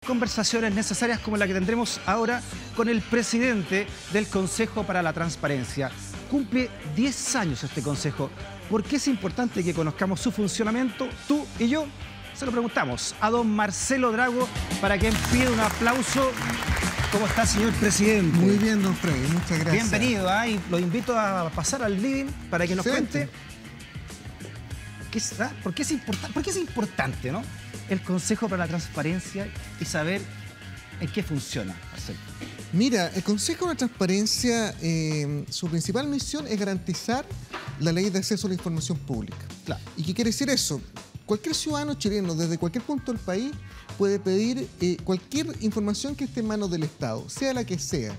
conversaciones necesarias como la que tendremos ahora con el presidente del Consejo para la Transparencia. Cumple 10 años este consejo. ¿Por qué es importante que conozcamos su funcionamiento? Tú y yo se lo preguntamos a don Marcelo Drago, para quien pide un aplauso. ¿Cómo está, señor presidente? Muy bien, don Freddy, muchas gracias. Bienvenido, y lo invito a pasar al living para que nos cuente por qué es importante, ¿no?, el Consejo para la Transparencia y saber en qué funciona, Marcelo. Mira, el Consejo de la Transparencia, su principal misión es garantizar la ley de acceso a la información pública. Claro. ¿Y qué quiere decir eso? Cualquier ciudadano chileno, desde cualquier punto del país, puede pedir cualquier información que esté en manos del Estado, sea la que sea.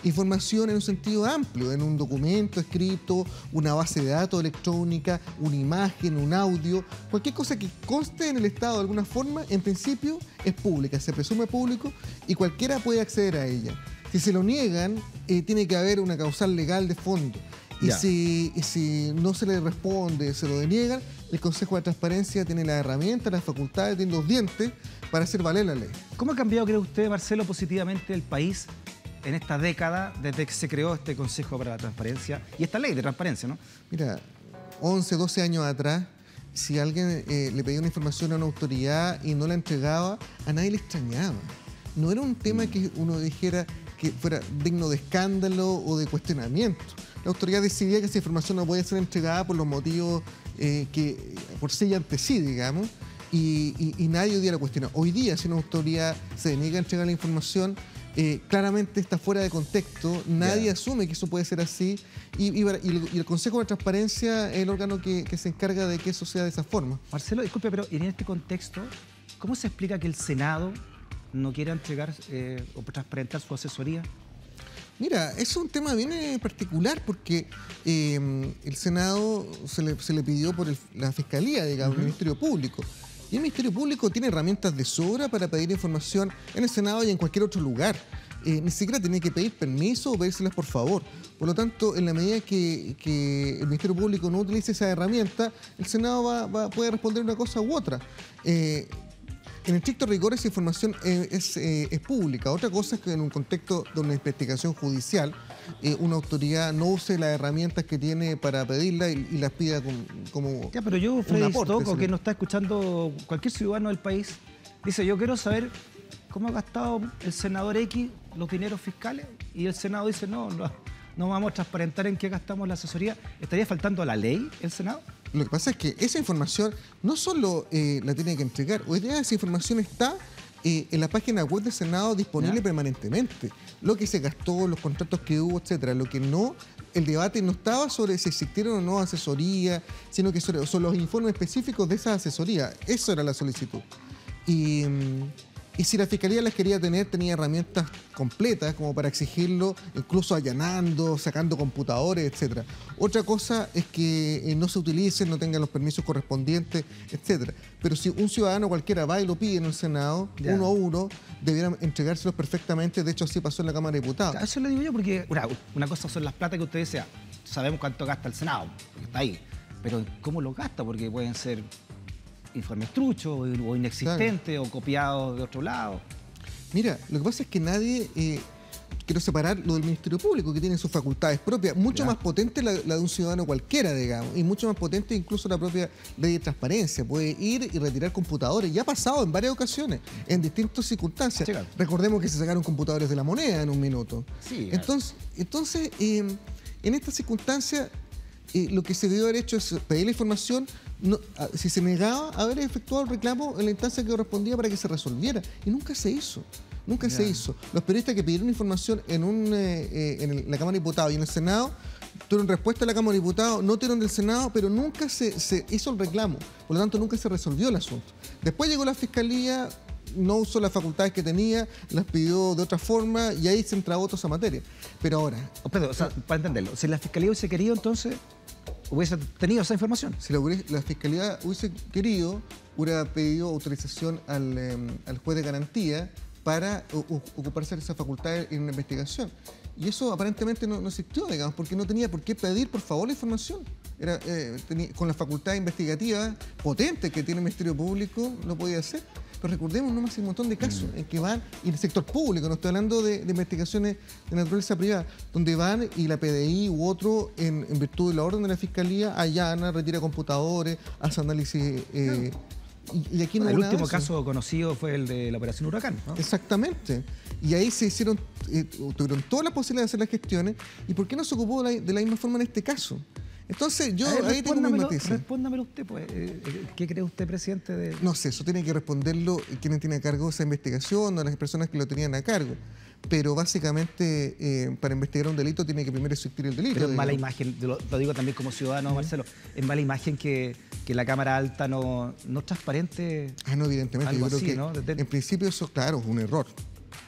Información en un sentido amplio, en un documento escrito, una base de datos electrónica, una imagen, un audio, cualquier cosa que conste en el Estado de alguna forma, en principio es pública, se presume público y cualquiera puede acceder a ella. Si se lo niegan, tiene que haber una causal legal de fondo. Y si no se le responde, se lo deniegan, el Consejo de Transparencia tiene las herramientas, las facultades, tiene los dientes para hacer valer la ley. ¿Cómo ha cambiado, cree usted, Marcelo, positivamente el país en esta década desde que se creó este Consejo para la Transparencia y esta ley de transparencia, ¿no? Mira, 11, 12 años atrás, si alguien le pedía una información a una autoridad y no la entregaba, a nadie le extrañaba. No era un tema que uno dijera que fuera digno de escándalo o de cuestionamiento. La autoridad decidía que esa información no podía ser entregada por los motivos que por sí y ante sí, digamos, y nadie hoy día la cuestiona. Hoy día, si una autoridad se deniega a entregar la información, claramente está fuera de contexto, nadie asume que eso puede ser así, y el Consejo de Transparencia es el órgano que se encarga de que eso sea de esa forma. Marcelo, disculpe, pero en este contexto, ¿cómo se explica que el Senado no quiera entregar o transparentar su asesoría? Mira, es un tema bien particular porque el Senado se le pidió por la Fiscalía, digamos, el Ministerio Público. Y el Ministerio Público tiene herramientas de sobra para pedir información en el Senado y en cualquier otro lugar. Ni siquiera tiene que pedir permiso o pedírselas por favor. Por lo tanto, en la medida que el Ministerio Público no utilice esa herramienta, el Senado puede responder una cosa u otra. En estricto rigor, esa información es pública. Otra cosa es que en un contexto de una investigación judicial, una autoridad no use las herramientas que tiene para pedirla y las pida como ya, pero yo, Freddy Stocco, que nos está escuchando cualquier ciudadano del país, dice, yo quiero saber cómo ha gastado el senador X los dineros fiscales, y el Senado dice, no vamos a transparentar en qué gastamos la asesoría. ¿Estaría faltando a la ley el Senado? Lo que pasa es que esa información no solo la tiene que entregar, hoy día esa información está en la página web del Senado disponible permanentemente. Lo que se gastó, los contratos que hubo, etcétera. Lo que no, el debate no estaba sobre si existieron o no asesoría, sino que son los informes específicos de esa asesoría. Eso era la solicitud. Y si la Fiscalía las quería tener, tenía herramientas completas como para exigirlo, incluso allanando, sacando computadores, etc. Otra cosa es que no se utilicen, no tengan los permisos correspondientes, etc. Pero si un ciudadano cualquiera va y lo pide en el Senado, uno a uno, debieran entregárselos perfectamente. De hecho, así pasó en la Cámara de Diputados. Eso le digo yo porque una cosa son las plata que usted desea. Sabemos cuánto gasta el Senado, porque está ahí. Pero ¿cómo lo gasta? Porque pueden ser informes truchos o inexistentes, o copiados de otro lado. Mira, lo que pasa es que nadie... quiero separar lo del Ministerio Público, que tiene sus facultades propias, mucho más potente la de un ciudadano cualquiera, digamos, y mucho más potente incluso la propia ley de transparencia. Puede ir y retirar computadores. Ya ha pasado en varias ocasiones, en distintas circunstancias. Sí, claro. Recordemos que se sacaron computadores de la moneda en un minuto. Sí, entonces en estas circunstancias, lo que se debió haber hecho es pedir la información. Si se negaba, haber efectuado el reclamo en la instancia que correspondía para que se resolviera. Y nunca se hizo. Nunca se hizo. Los periodistas que pidieron información en la Cámara de Diputados y en el Senado tuvieron respuesta a la Cámara de Diputados, no tuvieron del Senado, pero nunca se hizo el reclamo. Por lo tanto, nunca se resolvió el asunto. Después llegó la Fiscalía, no usó las facultades que tenía, las pidió de otra forma y ahí se entrabó toda esa materia. Pero ahora... Pero, o sea, para entenderlo, si la Fiscalía hubiese querido, entonces hubiese tenido esa información. Si la Fiscalía hubiese querido, hubiera pedido autorización al juez de garantía para ocuparse de esa facultad en una investigación. Y eso aparentemente no existió, digamos, porque no tenía por qué pedir, por favor, la información. Con la facultad investigativa potente que tiene el Ministerio Público, no podía hacer. pero recordemos nomás hay un montón de casos en que van, y en el sector público, no estoy hablando de investigaciones de naturaleza privada, donde van y la PDI u otro, en virtud de la orden de la Fiscalía, allana, retira computadores, hace análisis... Y aquí no el hubo nada último de eso. caso conocido fue el de la Operación Huracán, ¿no? Exactamente. Y ahí se hicieron, tuvieron toda la posibilidad de hacer las gestiones. ¿Y por qué no se ocupó de la misma forma en este caso? Entonces, yo ahí tengo mis matices. Respóndamelo usted, pues. ¿Qué cree usted, presidente? No sé, eso tiene que responderlo quien tiene a cargo esa investigación o las personas que lo tenían a cargo. Pero básicamente, para investigar un delito tiene que primero existir el delito. Pero es mala imagen, lo digo también como ciudadano, Marcelo, es mala imagen que la Cámara Alta no transparente. No, evidentemente. Algo yo creo así, que ¿no? en principio eso, claro, es un error.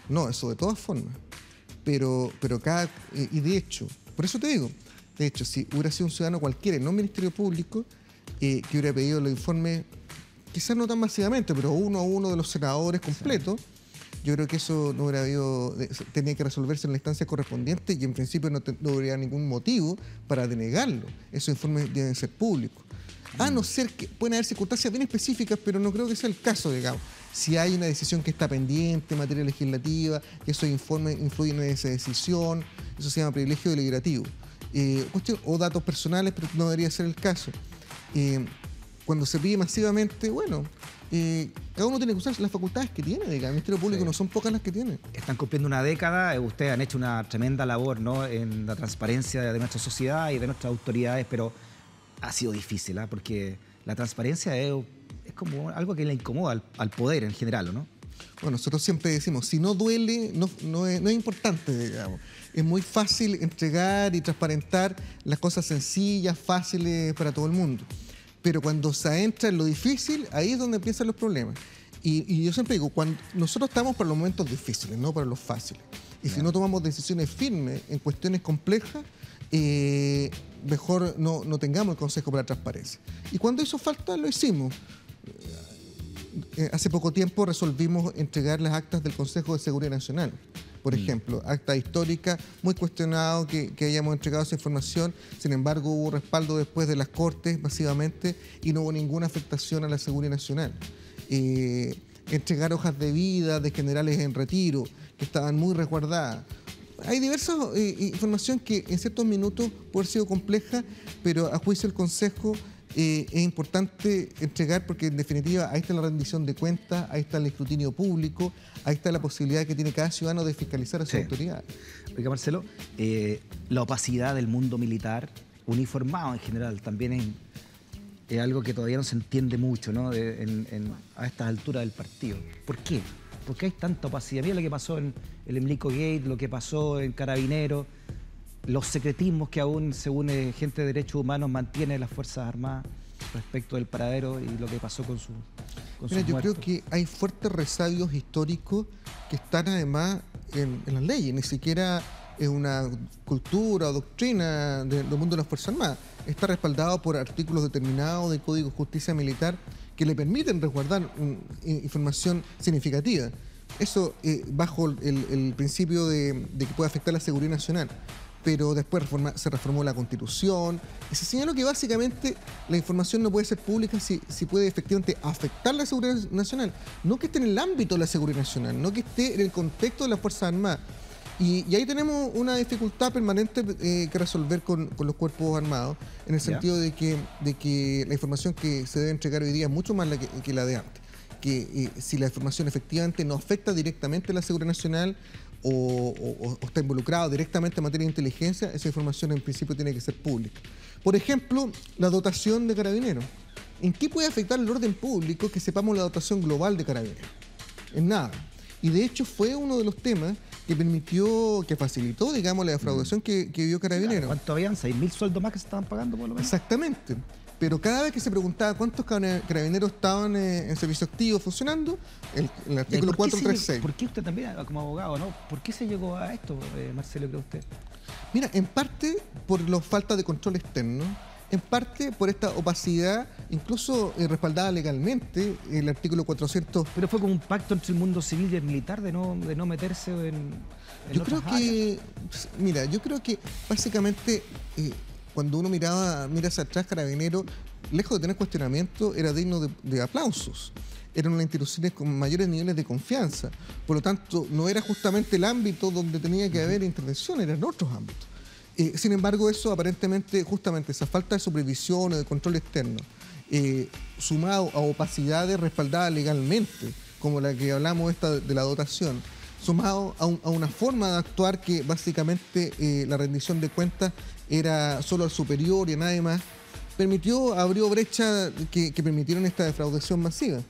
No, eso de todas formas. Pero y de hecho, por eso te digo, de hecho, si hubiera sido un ciudadano cualquiera, no un Ministerio Público, que hubiera pedido los informes, quizás no tan masivamente, pero uno a uno de los senadores completos, sí. Yo creo que eso no hubiera habido, tenía que resolverse en la instancia correspondiente y en principio no habría ningún motivo para denegarlo. Esos informes deben ser públicos. A no ser que pueden haber circunstancias bien específicas, pero no creo que sea el caso, digamos. Si hay una decisión que está pendiente en materia legislativa, que esos informes influyen en esa decisión, eso se llama privilegio deliberativo. O datos personales, pero no debería ser el caso. Cuando se pide masivamente, bueno, cada uno tiene que usar las facultades que tiene. El Ministerio Público no son pocas las que tiene. Están cumpliendo una década, ustedes han hecho una tremenda labor, ¿no?, en la transparencia de nuestra sociedad y de nuestras autoridades, pero ha sido difícil, porque la transparencia es como algo que le incomoda al poder en general, ¿no? Bueno, nosotros siempre decimos, si no duele, no es importante, digamos. Es muy fácil entregar y transparentar las cosas sencillas, fáciles para todo el mundo. Pero cuando se entra en lo difícil, ahí es donde empiezan los problemas. Y yo siempre digo, cuando nosotros estamos para los momentos difíciles, no para los fáciles. Y si no tomamos decisiones firmes en cuestiones complejas, mejor no tengamos el Consejo para la Transparencia. Y cuando hizo falta, lo hicimos. Hace poco tiempo resolvimos entregar las actas del Consejo de Seguridad Nacional. Por ejemplo, acta histórica, muy cuestionado que hayamos entregado esa información, sin embargo hubo respaldo después de las Cortes masivamente y no hubo ninguna afectación a la seguridad nacional. Entregar hojas de vida de generales en retiro, que estaban muy resguardadas. Hay diversas información que en ciertos minutos puede haber sido compleja, pero a juicio del Consejo es importante entregar porque en definitiva ahí está la rendición de cuentas, ahí está el escrutinio público, ahí está la posibilidad que tiene cada ciudadano de fiscalizar a sus autoridades. Oiga, Marcelo, la opacidad del mundo militar, uniformado en general, también es algo que todavía no se entiende mucho, ¿no?, a estas alturas del partido. ¿Por qué? ¿Por qué hay tanta opacidad? Mira lo que pasó en el Emlico Gate, lo que pasó en Carabineros, los secretismos que aún, según gente de derechos humanos, mantiene las Fuerzas Armadas respecto del paradero y lo que pasó con sus muertos. Yo creo que hay fuertes resabios históricos que están además en las leyes, ni siquiera es una cultura o doctrina del mundo de las Fuerzas Armadas. Está respaldado por artículos determinados del Código de Justicia Militar que le permiten resguardar información significativa. Eso bajo el principio de que puede afectar la seguridad nacional. Pero después se reformó la Constitución y se señaló que básicamente la información no puede ser pública si puede efectivamente afectar la seguridad nacional, no que esté en el ámbito de la seguridad nacional, no que esté en el contexto de las Fuerzas Armadas. Y ahí tenemos una dificultad permanente que resolver con los cuerpos armados, en el sentido de que la información que se debe entregar hoy día es mucho más que la de antes. Que si la información efectivamente no afecta directamente a la seguridad nacional, o está involucrado directamente en materia de inteligencia, esa información en principio tiene que ser pública. Por ejemplo, la dotación de Carabineros. ¿En qué puede afectar el orden público que sepamos la dotación global de Carabineros? En nada. Y de hecho fue uno de los temas que facilitó, digamos, la defraudación que vio Carabineros. ¿Cuánto habían? ¿6.000 sueldos más que se estaban pagando por lo menos? Exactamente. Pero cada vez que se preguntaba cuántos carabineros estaban en servicio activo funcionando, el artículo 436. ¿Por qué usted también, como abogado, no? ¿Por qué se llegó a esto, Marcelo, cree usted? Mira, en parte por la falta de control externo, en parte por esta opacidad, incluso respaldada legalmente, el artículo 400. Pero fue como un pacto entre el mundo civil y el militar de no meterse en yo creo que, mira, yo creo que básicamente cuando uno mira hacia atrás, Carabineros, lejos de tener cuestionamiento, era digno de aplausos. eran unas instituciones con mayores niveles de confianza. Por lo tanto, no era justamente el ámbito donde tenía que haber intervención, eran otros ámbitos. Sin embargo, eso aparentemente, justamente esa falta de supervisión o de control externo, sumado a opacidades respaldadas legalmente, como la que hablamos esta de la dotación, sumado a una forma de actuar que básicamente la rendición de cuentas era solo al superior y a nadie más, abrió brecha que permitieron esta defraudación masiva.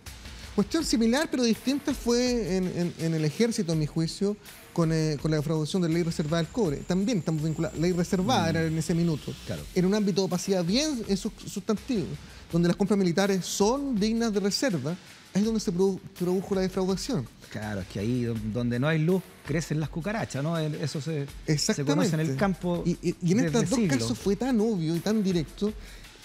Cuestión similar pero distinta fue en el ejército, a mi juicio, con la defraudación de la ley reservada del cobre. También estamos vinculados. Ley reservada era en ese minuto. Claro. Era un ámbito de opacidad bien sustantivo, donde las compras militares son dignas de reserva, es donde se produjo la defraudación. Claro, es que ahí donde no hay luz crecen las cucarachas, ¿no? Eso se conoce en el campo. Y en estos dos casos fue tan obvio y tan directo,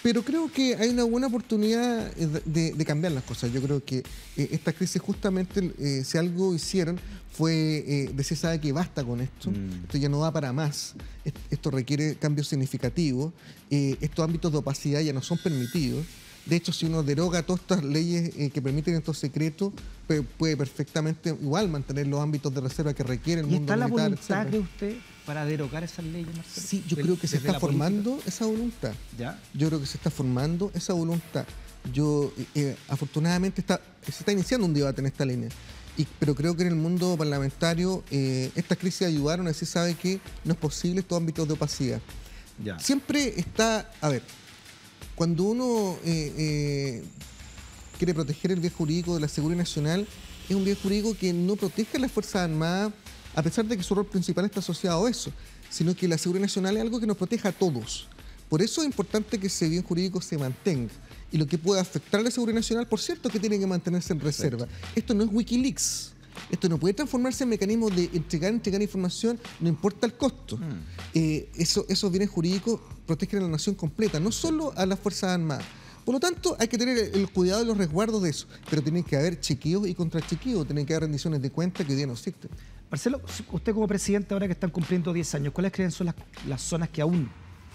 pero creo que hay una buena oportunidad de cambiar las cosas. Yo creo que esta crisis justamente, si algo hicieron, fue decir, sabe que basta con esto, esto ya no da para más, esto requiere cambios significativos, estos ámbitos de opacidad ya no son permitidos. De hecho, si uno deroga todas estas leyes que permiten estos secretos, puede perfectamente igual mantener los ámbitos de reserva que requiere el mundo militar. ¿Y está la voluntad, cree usted, para derogar esas leyes, Marcelo? Sí, yo creo que se está formando esa voluntad. ¿Ya? Yo creo que se está formando esa voluntad. Afortunadamente se está iniciando un debate en esta línea. Pero creo que en el mundo parlamentario estas crisis ayudaron a decir, sabe que no es posible estos ámbitos de opacidad. Ya. Siempre está, a ver, cuando uno quiere proteger el bien jurídico de la seguridad nacional, es un bien jurídico que no protege a las Fuerzas Armadas, a pesar de que su rol principal está asociado a eso, sino que la seguridad nacional es algo que nos proteja a todos. Por eso es importante que ese bien jurídico se mantenga. Y lo que pueda afectar a la seguridad nacional, por cierto, que tiene que mantenerse en reserva. Esto no es Wikileaks. Esto no puede transformarse en mecanismo de entregar información, no importa el costo. Esos bienes jurídicos protegen a la nación completa, no solo a las Fuerzas Armadas. Por lo tanto, hay que tener el cuidado y los resguardos de eso, pero tienen que haber chequeos y contrachequeos, tienen que haber rendiciones de cuentas que hoy día no existen. Marcelo, usted como presidente, ahora que están cumpliendo 10 años, ¿cuáles creen son las zonas que aún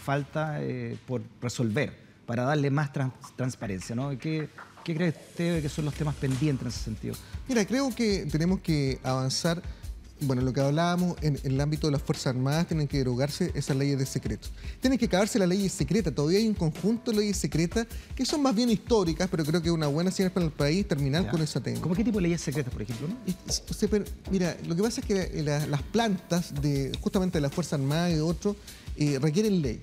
falta por resolver para darle más transparencia, ¿no? ¿Qué cree usted que son los temas pendientes en ese sentido? Mira, creo que tenemos que avanzar. Bueno, lo que hablábamos en el ámbito de las Fuerzas Armadas, tienen que derogarse esas leyes de secreto. Tienen que acabarse las leyes secretas. Todavía hay un conjunto de leyes secretas que son más bien históricas, pero creo que es una buena señal para el país terminar con esa técnica. ¿Cómo qué tipo de leyes secretas, por ejemplo? ¿No? Mira, lo que pasa es que las plantas justamente de las Fuerzas Armadas y de otros requieren ley.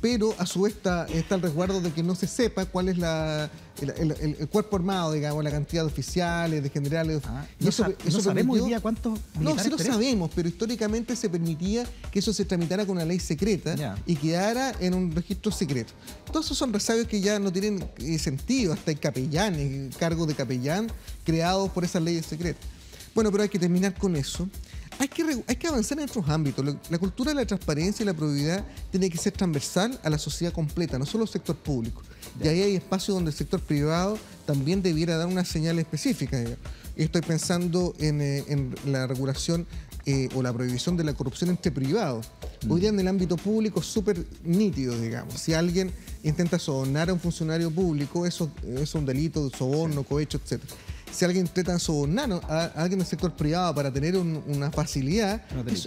Pero a su vez está el resguardo de que no se sepa cuál es el cuerpo armado, digamos, la cantidad de oficiales, de generales. Y eso sabemos hoy día cuántos militares No, sí lo tenemos. sabemos, pero históricamente se permitía que eso se tramitara con una ley secreta y quedara en un registro secreto. Todos esos son resabios que ya no tienen sentido, hasta hay capellanes, cargos de capellán creados por esas leyes secretas. Bueno, pero hay que terminar con eso. Hay que avanzar en otros ámbitos. La cultura de la transparencia y la probidad tiene que ser transversal a la sociedad completa, no solo al sector público. Y ahí hay espacios donde el sector privado también debiera dar una señal específica. Estoy pensando en la regulación o la prohibición de la corrupción entre privados. Hoy día en el ámbito público es súper nítido, digamos. Si alguien intenta sobornar a un funcionario público, eso es un delito de soborno, cohecho, etc. Si alguien intenta sobornar a alguien del sector privado para tener una facilidad,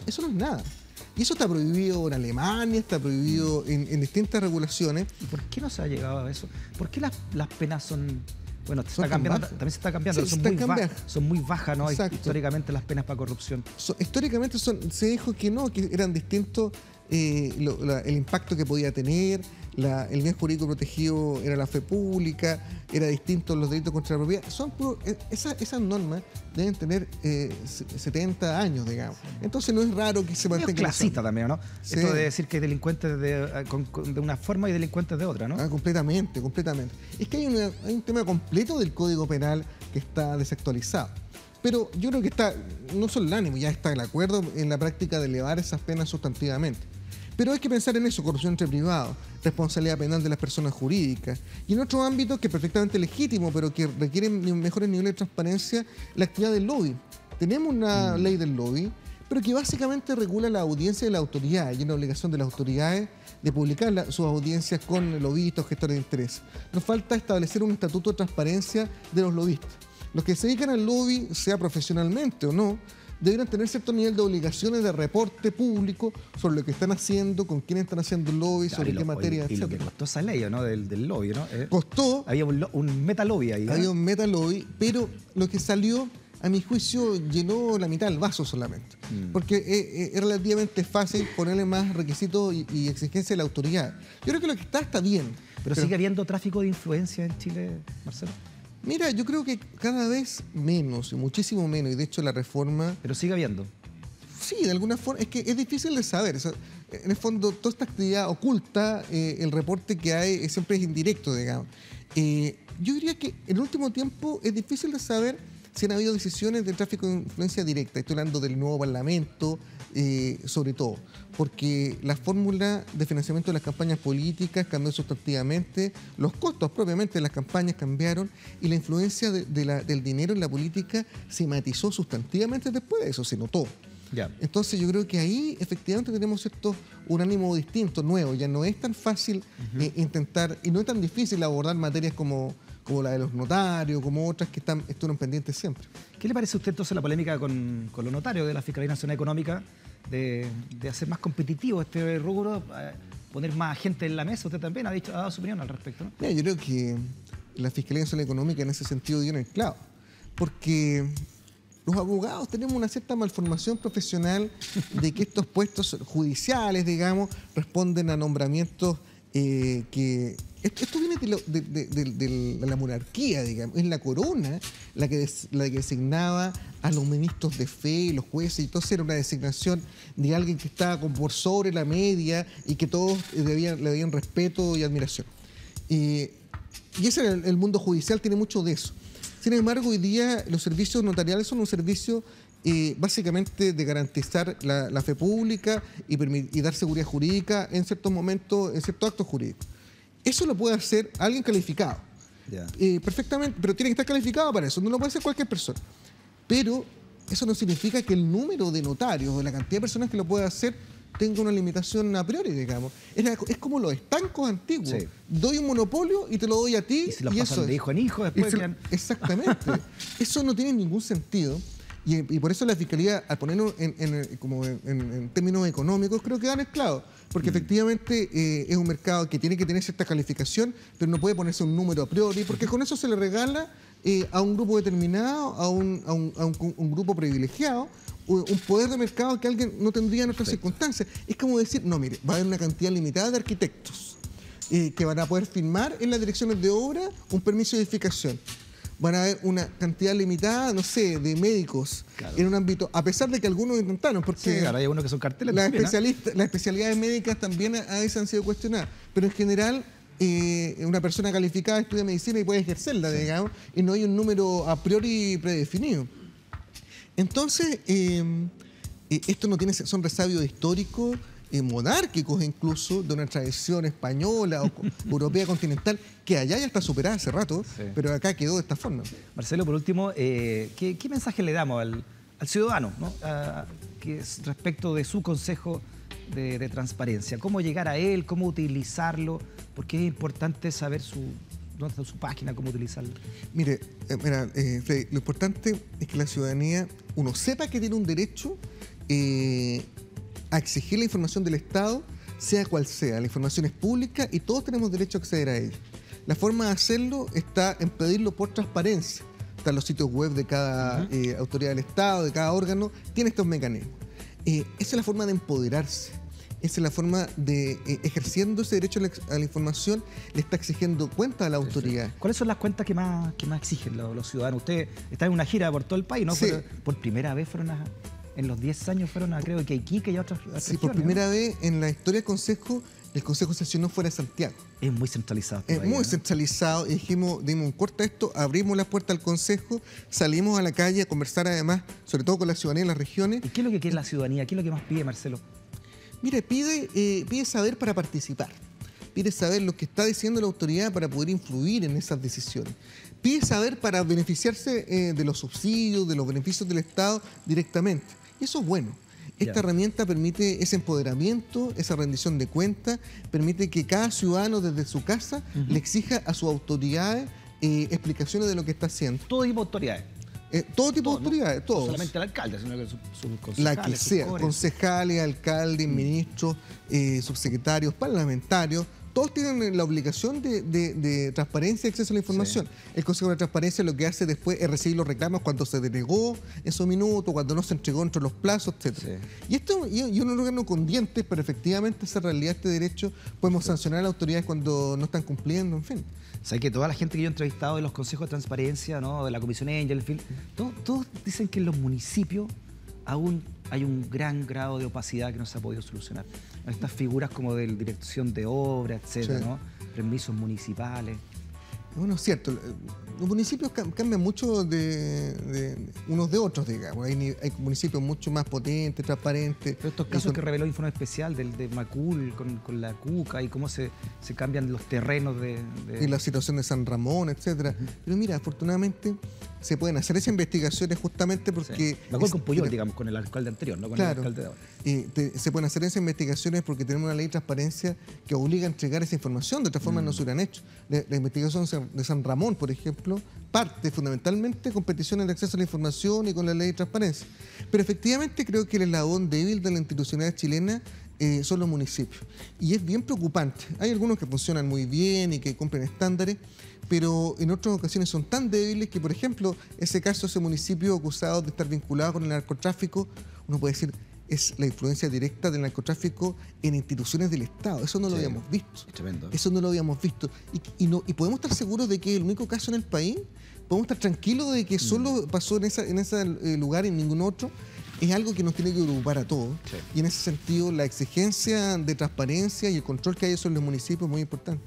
eso no es nada. Y eso está prohibido en Alemania, está prohibido en distintas regulaciones. ¿Y por qué no se ha llegado a eso? ¿Por qué las penas son... Bueno, también se está cambiando, sí, son muy bajas, ¿no? Exacto. Históricamente las penas para corrupción. Históricamente se dijo que no, que eran distintos el impacto que podía tener, el bien jurídico protegido era la fe pública, era distinto los delitos contra la propiedad. Esas normas deben tener 70 años, digamos. Entonces no es raro que se mantenga. Es clasista también, ¿no? Sí. Esto de decir que hay delincuentes de una forma y delincuentes de otra, ¿no? Completamente. Es que hay un tema completo del Código Penal que está desactualizado. Pero yo creo que no solo el ánimo, ya está el acuerdo en la práctica de elevar esas penas sustantivamente. Pero hay que pensar en eso, corrupción entre privados, responsabilidad penal de las personas jurídicas. Y en otros ámbitos que es perfectamente legítimo, pero que requieren mejores niveles de transparencia, la actividad del lobby. Tenemos una ley del lobby, pero que básicamente regula la audiencia de la autoridad. Y una obligación de las autoridades de publicar sus audiencias con lobistas o gestores de interés. Nos falta establecer un estatuto de transparencia de los lobistas. los que se dedican al lobby, sea profesionalmente o no, deberían tener cierto nivel de obligaciones de reporte público sobre lo que están haciendo, con quién están haciendo el lobby, Claro, sobre qué materia, y lo que etcétera. costó esa ley, ¿no? Del lobby, ¿no? Costó, Había un meta-lobby ahí, ¿no? había un meta lobby, pero lo que salió, a mi juicio, llenó la mitad del vaso solamente. Porque es relativamente fácil ponerle más requisitos y exigencias a la autoridad. Yo creo que lo que está bien. Pero sigue habiendo tráfico de influencia en Chile, Marcelo. Mira, yo creo que cada vez menos, y muchísimo menos, y de hecho la reforma... Pero sigue habiendo. Sí, de alguna forma, es que es difícil de saber. O sea, en el fondo, toda esta actividad oculta, el reporte que hay siempre es indirecto, digamos. Yo diría que en el último tiempo es difícil de saber si han habido decisiones de tráfico de influencia directa. Estoy hablando del nuevo Parlamento, sobre todo, porque la fórmula de financiamiento de las campañas políticas cambió sustantivamente, los costos propiamente de las campañas cambiaron y la influencia del dinero en la política se matizó sustantivamente después de eso, se notó. Ya. Entonces yo creo que ahí efectivamente tenemos un ánimo distinto, nuevo. Ya no es tan fácil intentar, y no es tan difícil abordar materias como la de los notarios, como otras que estuvieron pendientes siempre. ¿Qué le parece a usted entonces la polémica con los notarios de la Fiscalía Nacional Económica de hacer más competitivo este rubro, poner más gente en la mesa? Usted también ha dado su opinión al respecto, ¿no? Mira, yo creo que la Fiscalía Nacional Económica en ese sentido dio en el clavo, porque los abogados tenemos una cierta malformación profesional de que estos puestos judiciales, digamos, responden a nombramientos que... Esto viene de la monarquía, digamos. Es la corona la que designaba a los ministros de fe y los jueces, y entonces era una designación de alguien que estaba por sobre la media y que todos le debían respeto y admiración. Y ese era el mundo judicial, tiene mucho de eso. Sin embargo, hoy día los servicios notariales son un servicio básicamente de garantizar la fe pública y dar seguridad jurídica en ciertos momentos, en ciertos actos jurídicos. Eso lo puede hacer alguien calificado. Perfectamente, pero tiene que estar calificado para eso, no lo puede hacer cualquier persona. Pero eso no significa que el número de notarios o la cantidad de personas que lo puede hacer tenga una limitación a priori, digamos. Es como los estancos antiguos. Sí. Doy un monopolio y te lo doy a ti. Y si los pasan de hijo en hijo, después Exactamente. Eso no tiene ningún sentido. Y por eso la Fiscalía, al ponerlo en términos económicos, creo que dan el clavo. Porque efectivamente es un mercado que tiene que tener cierta calificación, pero no puede ponerse un número a priori, porque con eso se le regala a un grupo determinado, a un grupo privilegiado, un poder de mercado que alguien no tendría en otras circunstancias. Es como decir, no, mire, va a haber una cantidad limitada de arquitectos que van a poder firmar en las direcciones de obra un permiso de edificación. Van a haber una cantidad limitada, no sé, de médicos en un ámbito, a pesar de que algunos intentaron, porque claro, hay algunos que son carteles. Las especialidades médicas también a veces han sido cuestionadas, pero en general una persona calificada estudia medicina y puede ejercerla, digamos, y no hay un número a priori predefinido. Entonces, esto no tiene, son resabios históricos, monárquicos incluso, de una tradición española o europea continental, que allá ya está superada hace rato, pero acá quedó de esta forma. Marcelo, por último, ¿qué mensaje le damos al ciudadano, ¿no? Respecto de su consejo de transparencia? ¿Cómo llegar a él? ¿Cómo utilizarlo? Porque es importante saber dónde está su página, cómo utilizarlo. Mire, Freddy, lo importante es que la ciudadanía, uno sepa que tiene un derecho a exigir la información del Estado, sea cual sea. La información es pública y todos tenemos derecho a acceder a ella. La forma de hacerlo está en pedirlo por transparencia. Están los sitios web de cada autoridad del Estado, de cada órgano, tiene estos mecanismos. Esa es la forma de empoderarse. Esa es la forma de, ejerciendo ese derecho a la información, le está exigiendo cuentas a la autoridad. ¿Cuáles son las cuentas que más exigen los ciudadanos? Usted está en una gira por todo el país, ¿no? Sí. Por primera vez fueron en los 10 años fueron creo que Iquique y otras regiones. Sí, por primera vez en la historia del Consejo, el Consejo sesionó fuera de Santiago. Es muy centralizado. Es muy centralizado y dijimos, dimos un corte a esto, abrimos la puerta al Consejo, salimos a la calle a conversar además, sobre todo con la ciudadanía de las regiones. ¿Y qué es lo que quiere la ciudadanía? ¿Qué es lo que más pide, Marcelo? Mire, pide saber para participar. Pide saber lo que está diciendo la autoridad para poder influir en esas decisiones. Pide saber para beneficiarse de los subsidios, de los beneficios del Estado directamente. Y eso es bueno. Esta herramienta permite ese empoderamiento, esa rendición de cuentas, permite que cada ciudadano desde su casa le exija a sus autoridades explicaciones de lo que está haciendo. Todo tipo de autoridades. Todo tipo de autoridades, no, todos. no solamente el alcalde, sino que sus concejales. La que sea, sus concejales, alcaldes, ministros, subsecretarios, parlamentarios, todos tienen la obligación de transparencia y acceso a la información. Sí. El Consejo de Transparencia lo que hace después es recibir los reclamos cuando se denegó en su minuto, cuando no se entregó entre los plazos, etc. Sí. Y esto y un órgano con dientes, pero efectivamente esa realidad, este derecho, podemos sancionar a las autoridades cuando no están cumpliendo, en fin. O sea, que toda la gente que yo he entrevistado de los consejos de transparencia, ¿no?, de la Comisión Angel, en fin, todos dicen que en los municipios aún hay un gran grado de opacidad que no se ha podido solucionar. Estas figuras como de dirección de obra, etcétera, sí, ¿no?, permisos municipales. Bueno, es cierto. Los municipios cambian mucho de unos de otros, digamos. Hay municipios mucho más potentes, transparentes. Pero estos casos que reveló Informe Especial de Macul con la Cuca y cómo se cambian los terrenos Y la situación de San Ramón, etcétera. Pero mira, afortunadamente se pueden hacer esas investigaciones justamente porque... Sí. Macul con Puyol, digamos, con el alcalde anterior, no con el alcalde de ahora. Se pueden hacer esas investigaciones porque tenemos una ley de transparencia que obliga a entregar esa información. De otra forma no se hubieran hecho. La investigación de San Ramón, por ejemplo, parte fundamentalmente con peticiones de acceso a la información y con la ley de transparencia. Pero efectivamente creo que el eslabón débil de la institucionalidad chilena son los municipios. Y es bien preocupante. Hay algunos que funcionan muy bien y que cumplen estándares, pero en otras ocasiones son tan débiles que, por ejemplo, ese caso, ese municipio acusado de estar vinculado con el narcotráfico, uno puede decir, es la influencia directa del narcotráfico en instituciones del Estado. Eso no lo habíamos visto. Es tremendo. Eso no lo habíamos visto. Y podemos estar seguros de que es el único caso en el país. Podemos estar tranquilos de que solo pasó en ese lugar y en ningún otro. Es algo que nos tiene que preocupar a todos. Sí. Y en ese sentido, la exigencia de transparencia y el control que hay sobre los municipios es muy importante.